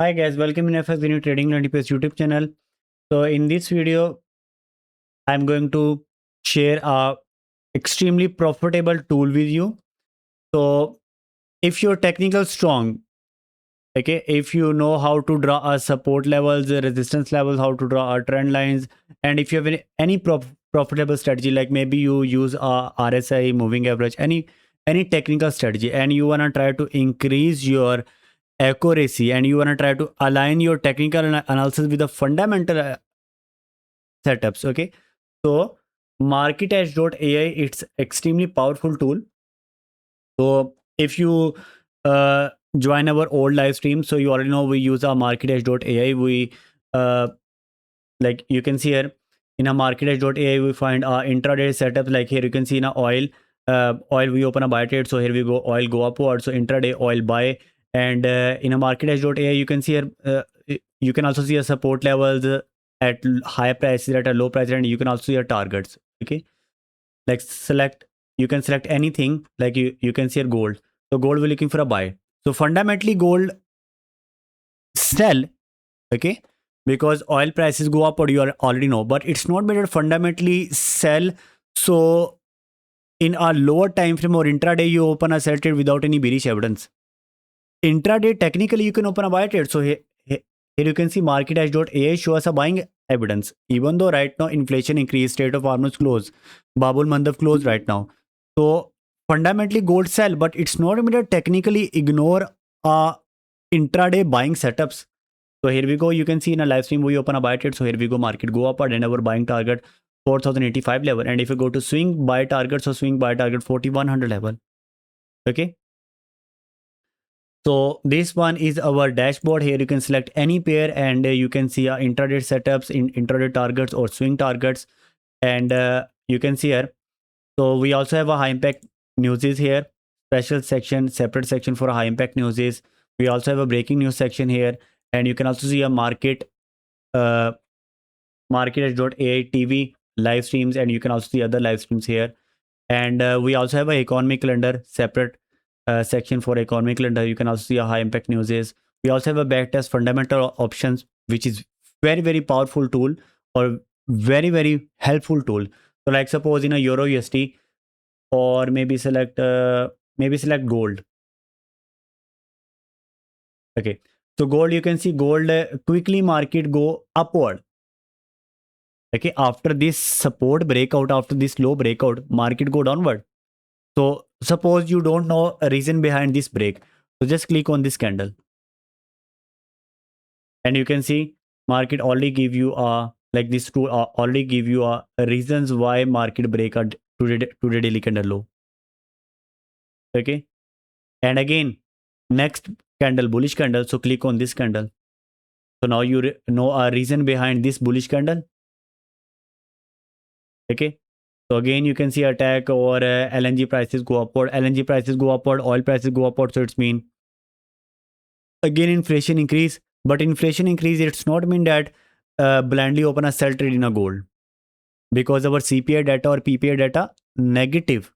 Hi guys, welcome in FS New Trading Learning Pace YouTube channel. So in this video, I'm going to share a extremely profitable tool with you. So if you're technical strong, okay, if you know how to draw a support levels, resistance levels, how to draw a trend lines, and if you have any profitable strategy, like maybe you use a RSI moving average, any technical strategy, and you wanna try to increase your accuracy and you want to try to align your technical analysis with the fundamental setups. Okay, so marketedge.ai, it's extremely powerful tool. So if you uh, join our old live stream, so you already know we use our marketedge.ai. We like you can see here in a marketedge.ai we find our intraday setups. Like here you can see in a oil we open a buy trade, so here we go oil go upward, so intraday oil buy. And in a marketedge.ai you can see here you can also see a support levels at high prices, at a low price, and you can also see your targets. Okay, like select, you can select anything. Like you can see here gold, so gold we're looking for a buy. So fundamentally gold sell, okay, because oil prices go up, or you already know, but it's not better fundamentally sell. So in a lower time frame or intraday you open a sell trade without any bearish evidence. Intraday technically you can open a buy trade. So here you can see marketedge.ai show us a buying evidence, even though right now inflation increased, state of hormones close, Babul Mandab closed right now. So fundamentally gold sell, but it's not immediate technically ignore intraday buying setups. So here we go. You can see in a live stream we open a buy trade. So here we go, market go upward and our buying target 4085 level. And if you go to swing buy target, so swing buy target 4100 level. Okay. So this one is our dashboard. Here you can select any pair and you can see our intraday setups, in intraday targets or swing targets. And you can see here. So we also have a high impact newses here, special section, separate section for high impact newses. We also have a breaking news section here, and you can also see a uh, marketedge.ai TV live streams, and you can also see other live streams here. And we also have a economic calendar, separate section for economic calendar. You can also see a high impact newses. We also have a backtest fundamental options, which is very powerful tool, or very helpful tool. So like suppose in a euro USD, or maybe select gold. Okay, so gold, you can see gold quickly market go upward. Okay, after this support breakout, after this low breakout, market go downward. So suppose you don't know a reason behind this break, so just click on this candle, and you can see market already give you a, like this tool already give you a reasons why market break at today daily candle low. Okay, and again next candle bullish candle, so click on this candle. So now you know a reason behind this bullish candle. Okay, so again you can see attack, or LNG prices go upward, LNG prices go upward, oil prices go upward. So it's mean again inflation increase, but inflation increase, it's not mean that blindly open a sell trade in a gold, because our CPI data or PPI data negative,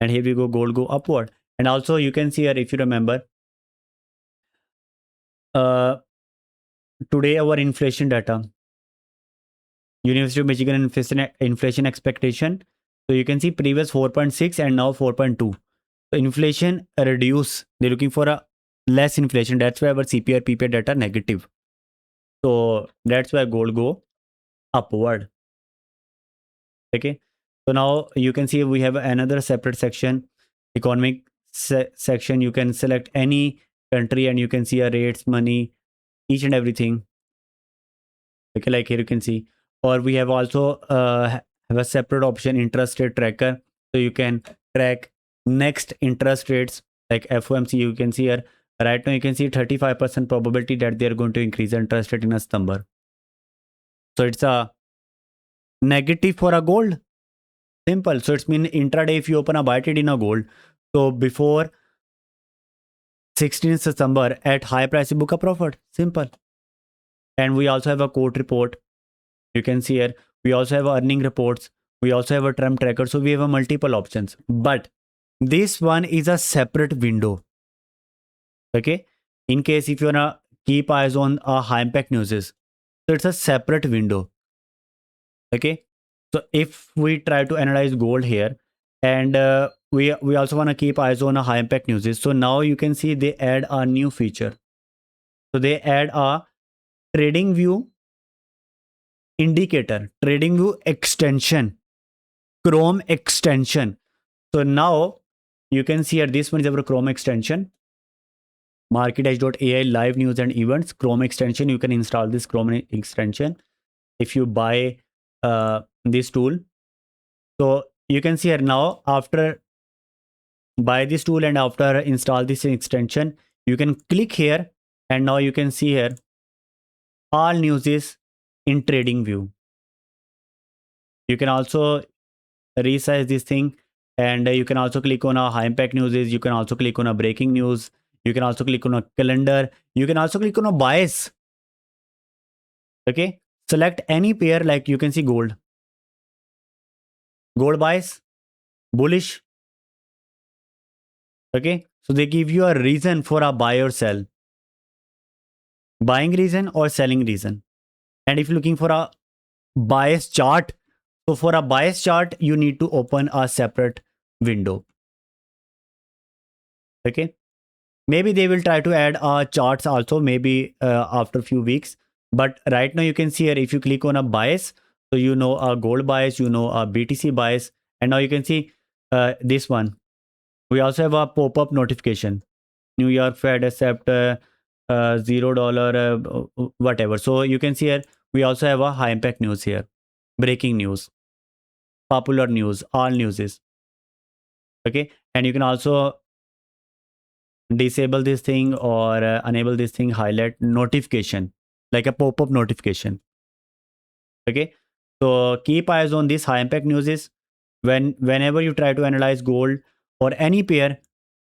and here we go, gold go upward. And also you can see here, if you remember, uh, today our inflation data, University of Michigan inflation expectation. So you can see previous 4.6 and now 4.2. So inflation reduce. They're looking for a less inflation. That's why our CPI PPI data negative. So that's why gold go upward. Okay. So now you can see we have another separate section, economic section. You can select any country and you can see a rates, money, each and everything. Okay, like here you can see. Or we have also have a separate option, interest rate tracker. So you can track next interest rates, like FOMC. You can see here right now you can see 35% probability that they are going to increase the interest rate in September. So it's a negative for a gold. Simple. So it's mean intraday if you open a buy trade in a gold, so before 16th September at high price you book a profit. Simple. And we also have a quote report. You can see here we also have earning reports. We also have a Trump tracker. So we have a multiple options, but this one is a separate window. Okay, in case if you wanna keep eyes on high impact news. So it's a separate window. Okay. So if we try to analyze gold here, and we also want to keep eyes on a high impact news. So now you can see they add a new feature. So they add a trading view indicator, trading view extension, Chrome extension. So now you can see here, this one is our Chrome extension, marketedge.ai live news and events Chrome extension. You can install this Chrome extension if you buy this tool. So you can see here now, after buy this tool and after install this extension, you can click here, and now you can see here all news is in trading view. You can also resize this thing, and you can also click on a high impact news. You can also click on a breaking news. You can also click on a calendar. You can also click on a bias. Okay, select any pair, like you can see gold bias, bullish. Okay, so they give you a reason for a buy or sell, buying reason or selling reason. And if you're looking for a bias chart, so for a bias chart you need to open a separate window. Okay, maybe they will try to add charts also, maybe after a few weeks. But right now you can see here, if you click on a bias, so you know a gold bias, you know a BTC bias, and now you can see this one. We also have a pop-up notification, New York Fed accept $0 whatever. So you can see here we also have a high impact news here, breaking news, popular news, all newses. Okay, and you can also disable this thing or enable this thing, highlight notification, like a pop-up notification. Okay, so keep eyes on this high impact news is whenever you try to analyze gold or any pair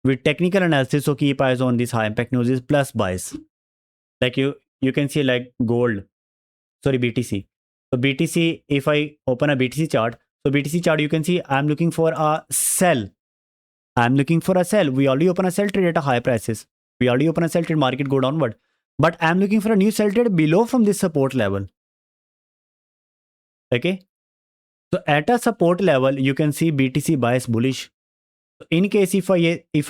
with technical analysis. So keep eyes on this high impact news is plus buys. Like you can see like gold, sorry, BTC. So BTC, if I open a BTC chart, so BTC chart, you can see I'm looking for a sell. I'm looking for a sell. We already open a sell trade at a high prices. We already open a sell trade, market go downward. But I'm looking for a new sell trade below from this support level. Okay. So at a support level, you can see BTC bias bullish. So in case if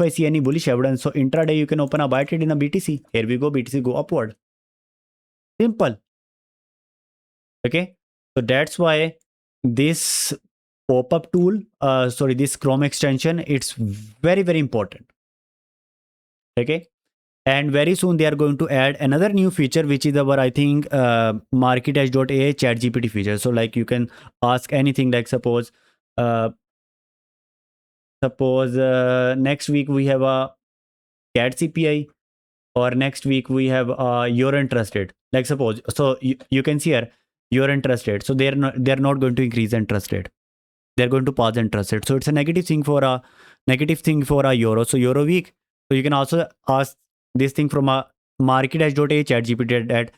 I see any bullish evidence, so intraday you can open a buy trade in a BTC. Here we go, BTC go upward. Simple. Okay. So that's why this pop-up tool, this Chrome extension, it's very, very important. Okay. And very soon they are going to add another new feature, which is our, I think, marketedge.ai chat GPT feature. So like you can ask anything, like suppose next week we have a CAT CPI, or next week we have your interest rate. Like suppose, so you can see here your interest rate. So they're not going to increase interest rate. They're going to pause interest rate. So it's a negative thing for a euro. So euro week. So you can also ask this thing from a marketedge.ai chat GPT that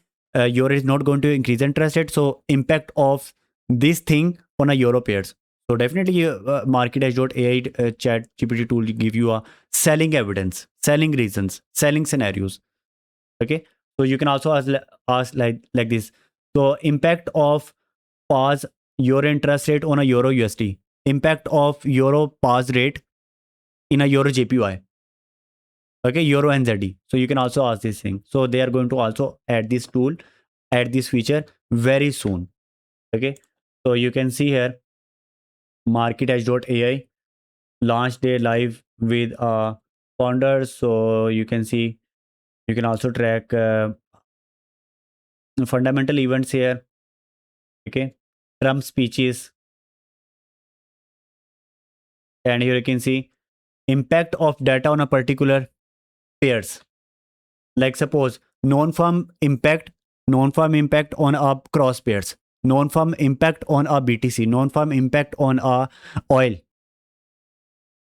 euro is not going to increase interest rate. So impact of this thing on a euro pairs. So definitely marketedge.ai chat GPT tool will give you a selling evidence, selling reasons, selling scenarios. Okay. So you can also ask like this. So impact of pause euro interest rate on a euro USD, impact of euro pause rate in a euro JPY. Okay, euro NZD. So you can also ask this thing. So they are going to also add this tool, add this feature very soon. Okay, so you can see here marketedge.ai launch day live with founders. So you can see, you can also track fundamental events here. Okay, Trump speeches, and here you can see impact of data on a particular pairs. Like suppose non-farm impact on a cross pairs, non-farm impact on a BTC, non-farm impact on a oil.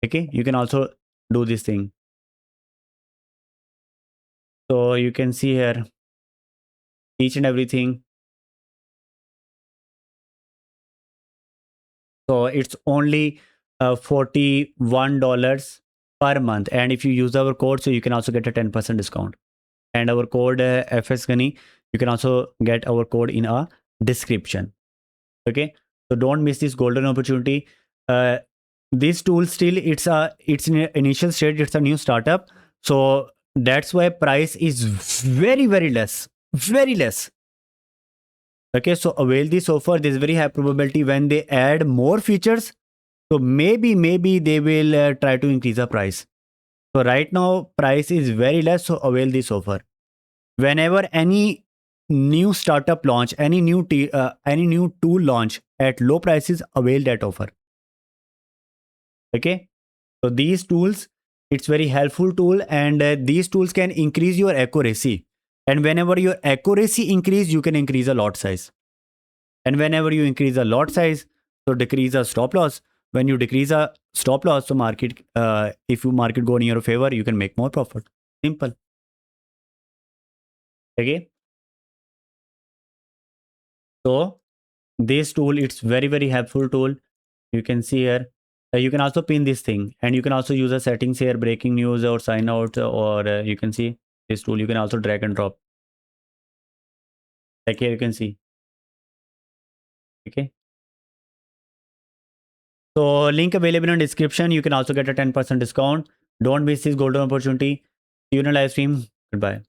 Okay, you can also do this thing. So you can see here each and everything. So it's only $41 per month, and if you use our code, so you can also get a 10% discount. and our code FS Gani. You can also get our code in a description. Okay, so don't miss this golden opportunity. This tool still it's in initial stage. It's a new startup, so that's why price is very less, very less. Okay, so avail this offer. There's very high probability when they add more features. So maybe they will try to increase the price. So right now price is very less. So avail this offer. Whenever any new startup launch, any new tool launch at low prices, avail that offer. Okay, so these tools, it's very helpful tool, and these tools can increase your accuracy. And whenever your accuracy increase, you can increase a lot size. And whenever you increase a lot size, so decrease a stop loss. When you decrease a stop loss, so market, if you market go in your favor, you can make more profit. Simple. Okay. So this tool, it's very helpful tool. You can see here. You can also pin this thing, and you can also use a settings here, breaking news or sign out, or you can see this tool. You can also drag and drop. Like here, you can see. Okay. So link available in description. You can also get a 10% discount. Don't miss this golden opportunity. See you in a live stream. Goodbye.